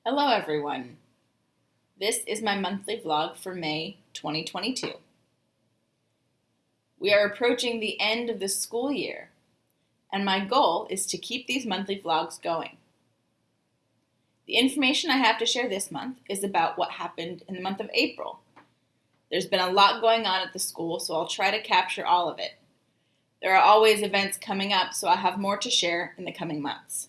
Hello everyone. This is my monthly vlog for May 2022. We are approaching the end of the school year, and my goal is to keep these monthly vlogs going. The information I have to share this month is about what happened in the month of April. There's been a lot going on at the school, so I'll try to capture all of it. There are always events coming up, so I'll have more to share in the coming months.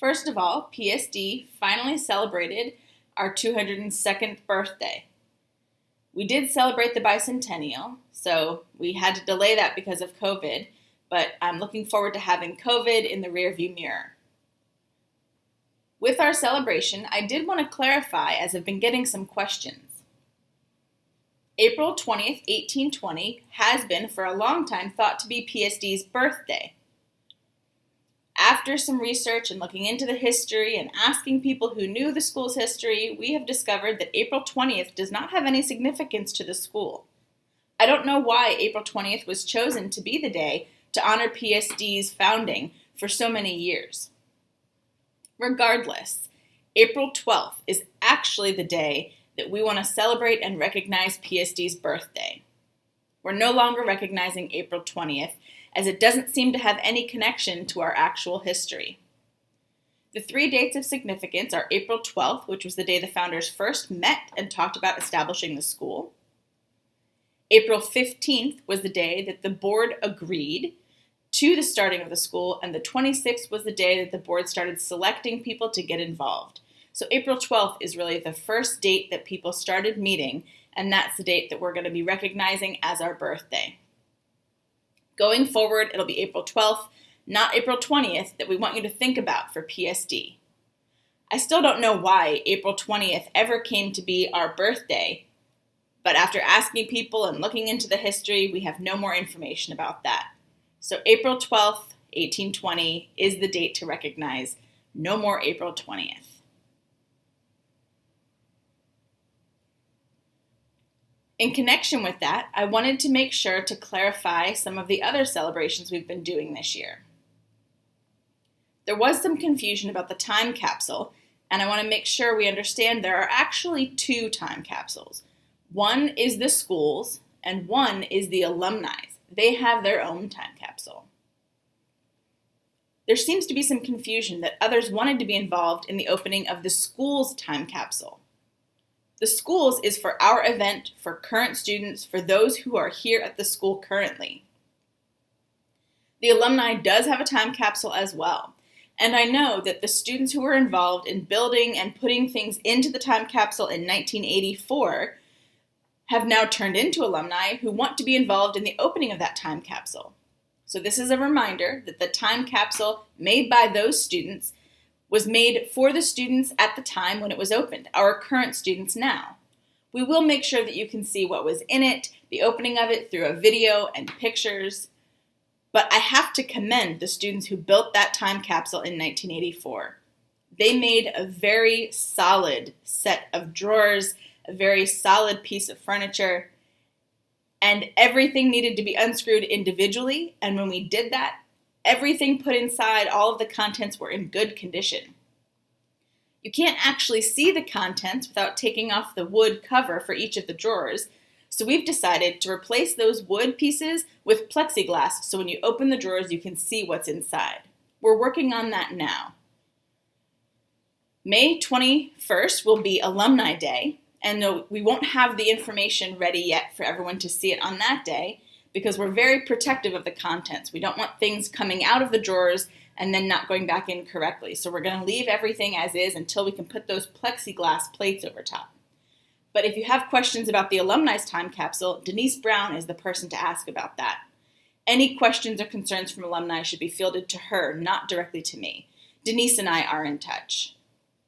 First of all, PSD finally celebrated our 202nd birthday. We did celebrate the bicentennial, so we had to delay that because of COVID, but I'm looking forward to having COVID in the rearview mirror. With our celebration, I did want to clarify, as I've been getting some questions. April 20th, 1820 has been for a long time thought to be PSD's birthday. After some research and looking into the history and asking people who knew the school's history, we have discovered that April 20th does not have any significance to the school. I don't know why April 20th was chosen to be the day to honor PSD's founding for so many years. Regardless, April 12th is actually the day that we want to celebrate and recognize PSD's birthday. We're no longer recognizing April 20th, as it doesn't seem to have any connection to our actual history. The three dates of significance are April 12th, which was the day the founders first met and talked about establishing the school. April 15th was the day that the board agreed to the starting of the school, and the 26th was the day that the board started selecting people to get involved. So April 12th is really the first date that people started meeting, and that's the date that we're going to be recognizing as our birthday. Going forward, it'll be April 12th, not April 20th, that we want you to think about for PSD. I still don't know why April 20th ever came to be our birthday, but after asking people and looking into the history, we have no more information about that. So April 12th, 1820 is the date to recognize, no more April 20th. In connection with that, I wanted to make sure to clarify some of the other celebrations we've been doing this year. There was some confusion about the time capsule, and I want to make sure we understand there are actually two time capsules. One is the school's, and one is the alumni's. They have their own time capsule. There seems to be some confusion that others wanted to be involved in the opening of the school's time capsule. The school's is for our event, for current students, for those who are here at the school currently. The alumni does have a time capsule as well, and I know that the students who were involved in building and putting things into the time capsule in 1984 have now turned into alumni who want to be involved in the opening of that time capsule. So this is a reminder that the time capsule made by those students was made for the students at the time when it was opened, our current students now. We will make sure that you can see what was in it, the opening of it through a video and pictures, but I have to commend the students who built that time capsule in 1984. They made a very solid set of drawers, a very solid piece of furniture, and everything needed to be unscrewed individually, and when we did that, everything put inside, all of the contents were in good condition. You can't actually see the contents without taking off the wood cover for each of the drawers, so we've decided to replace those wood pieces with plexiglass so when you open the drawers you can see what's inside. We're working on that now. May 21st will be Alumni Day, and we won't have the information ready yet for everyone to see it on that day, because we're very protective of the contents. We don't want things coming out of the drawers and then not going back in correctly. So we're going to leave everything as is until we can put those plexiglass plates over top. But if you have questions about the alumni's time capsule, Denise Brown is the person to ask about that. Any questions or concerns from alumni should be fielded to her, not directly to me. Denise and I are in touch.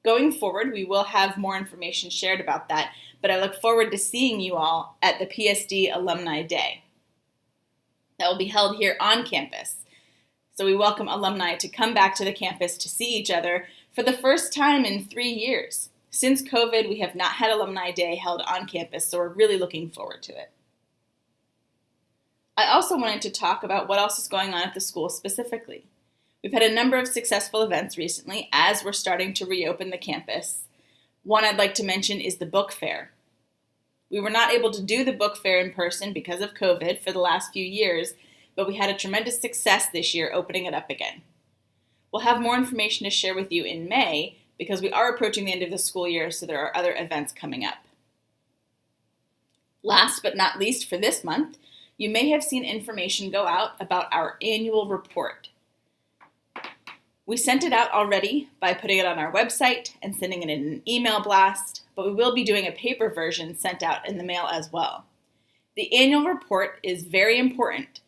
Going forward, we will have more information shared about that, but I look forward to seeing you all at the PSD Alumni Day. That will be held here on campus. So we welcome alumni to come back to the campus to see each other for the first time in 3 years. Since COVID, we have not had Alumni Day held on campus, so we're really looking forward to it. I also wanted to talk about what else is going on at the school specifically. We've had a number of successful events recently as we're starting to reopen the campus. One I'd like to mention is the book fair. We were not able to do the book fair in person because of COVID for the last few years, but we had a tremendous success this year opening it up again. We'll have more information to share with you in May because we are approaching the end of the school year, so there are other events coming up. Last but not least for this month, you may have seen information go out about our annual report. We sent it out already by putting it on our website and sending it in an email blast, but we will be doing a paper version sent out in the mail as well. The annual report is very important.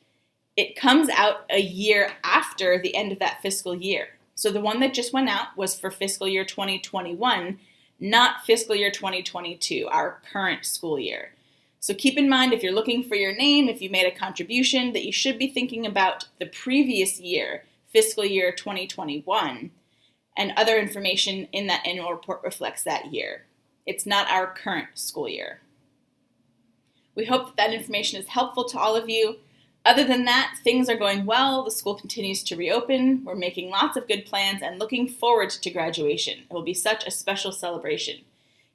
It comes out a year after the end of that fiscal year. So the one that just went out was for fiscal year 2021, not fiscal year 2022, our current school year. So keep in mind if you're looking for your name, if you made a contribution, that you should be thinking about the previous year, fiscal year 2021, and other information in that annual report reflects that year. It's not our current school year. We hope that information is helpful to all of you. Other than that, things are going well. The school continues to reopen. We're making lots of good plans and looking forward to graduation. It will be such a special celebration.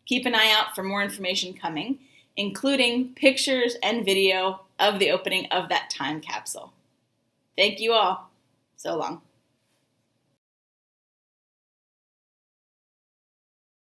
Keep an eye out for more information coming, including pictures and video of the opening of that time capsule. Thank you all. So long.